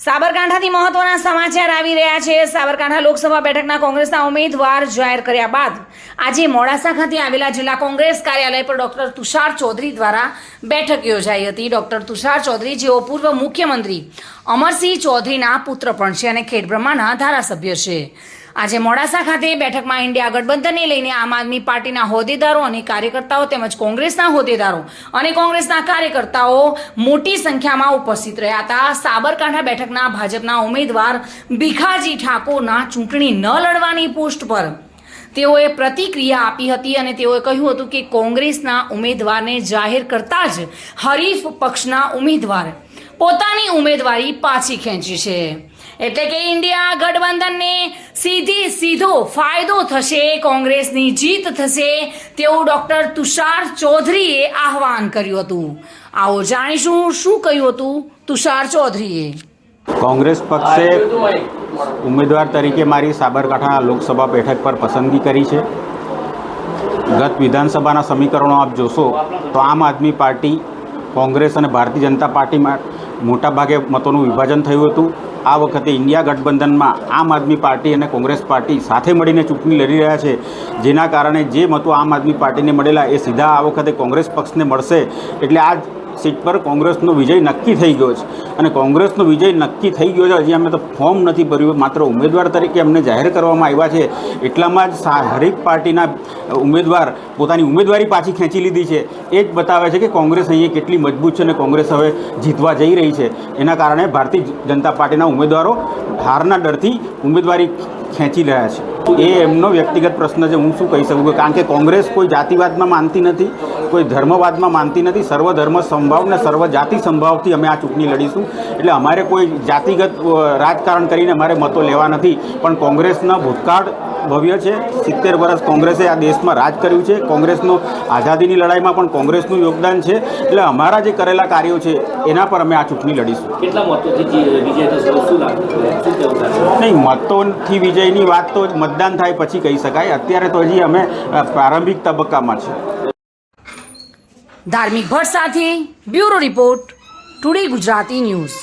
સાબરકાંઠાથી મહત્વના સમાચાર આવી રહ્યા છે। સાબરકાંઠા લોકસભા બેઠકના કોંગ્રેસના ઉમેદવાર જાહેર કર્યા બાદ આજે મોડાસા ખાતે આવેલા જિલ્લા કોંગ્રેસ કાર્યાલય પર ડોક્ટર તુષાર ચૌધરી દ્વારા બેઠક યોજાઈ હતી। ડોક્ટર તુષાર ચૌધરી જેઓ પૂર્વ મુખ્યમંત્રી અમરસિંહ ચૌધરીના પુત્ર પણ છે અને ખેડબ્રહ્માના ધારાસભ્ય છે। આજે મોડાસા ખાતે બેઠકમાં ઇન્ડિયા ગઠબંધનને લઈને આમ આદમી પાર્ટીના હોદ્દેદારો અને કાર્યકર્તાઓ તેમજ કોંગ્રેસના હોદ્દેદારો અને કોંગ્રેસના કાર્યકર્તાઓ મોટી સંખ્યામાં ઉપસ્થિત રહ્યા હતા। સાબરકાંઠા બેઠકના ભાજપના ઉમેદવાર ભીખાજી ઠાકોરના ચૂંટણી ન લડવાની પોસ્ટ પર તેઓએ પ્રતિક્રિયા આપી હતી અને તેઓએ કહ્યું હતું કે કોંગ્રેસના ઉમેદવારને જાહેર કરતા જ હરીફ પક્ષના ઉમેદવાર પોતાની ઉમેદવારી પાછી ખેંચી છે, એટલે કે ઇન્ડિયા ગઠબંધનને સીધો ફાયદો થશે, કોંગ્રેસની જીત થશે તેવું ડોક્ટર તુષાર ચૌધરીએ આહવાન કર્યું હતું। આવો જાણીશું શું કહ્યું હતું તુષાર ચૌધરીએ। કોંગ્રેસ પક્ષે ઉમેદવાર તરીકે મારી સાબરકાંઠા લોકસભા બેઠક પર પસંદગી કરી છે। ગત વિધાનસભાના સમીકરણો આપ જોશો તો આમ આદમી પાર્ટી, કોંગ્રેસ અને ભારતીય જનતા પાર્ટીમાં મોટાભાગે મતોનું વિભાજન થયું હતું। આ વખતે ઇન્ડિયા ગઠબંધનમાં આમ આદમી પાર્ટી અને કોંગ્રેસ પાર્ટી સાથે મળીને ચૂંટણી લડી રહ્યા છે, જેના કારણે જે મતો આમ આદમી પાર્ટીને મળેલા એ સીધા આ વખતે કોંગ્રેસ પક્ષને મળશે। એટલે આ સીટ પર કોંગ્રેસનો વિજય નક્કી થઈ ગયો છે અને કોંગ્રેસનો વિજય નક્કી થઈ ગયો છે। હજી અમે તો ફોર્મ નથી ભર્યું, માત્ર ઉમેદવાર તરીકે અમને જાહેર કરવામાં આવ્યા છે। એટલામાં જ હરેક પાર્ટીના ઉમેદવાર પોતાની ઉમેદવારી પાછી ખેંચી લીધી છે। એ જ બતાવે છે કે કોંગ્રેસ અહીંયા કેટલી મજબૂત છે અને કોંગ્રેસ હવે જીતવા જઈ રહી છે। એના કારણે ભારતીય જનતા પાર્ટીના ઉમેદવારો હારના ડરથી ઉમેદવારી ખેંચી રહ્યા છે। એ એમનો વ્યક્તિગત પ્રશ્ન છે, હું શું કહી શકું, કારણ કે કોંગ્રેસ કોઈ જાતિવાદમાં માનતી નથી, કોઈ ધર્મવાદમાં માનતી નથી। સર્વધર્મ સમભાવ ને સર્વ જાતિ સંભાવથી અમે આ ચૂંટણી લડીશું। એટલે અમારે કોઈ જાતિગત રાજકારણ કરીને અમારે મતો લેવા નથી, પણ કોંગ્રેસના ભૂતકાળ ભવ્ય છે। 70 વર્ષ કોંગ્રેસે આ દેશમાં રાજ કર્યું છે। કોંગ્રેસનો આઝાદીની લડાઈમાં પણ કોંગ્રેસનું યોગદાન છે। એટલે અમારા જે કરેલા કાર્યો છે એના પર અમે આ ચૂંટણી લડીશું। કેટલા મતોથી વિજય થશે શું લાગે? નહીં, મતોથી વિજયની વાત તો મતદાન થાય પછી કહી શકાય। અત્યારે તો હજી અમે પ્રારંભિક તબક્કામાં છે। ધાર્મિક ભટ્ટ સાથે bureau report, today Gujarati news.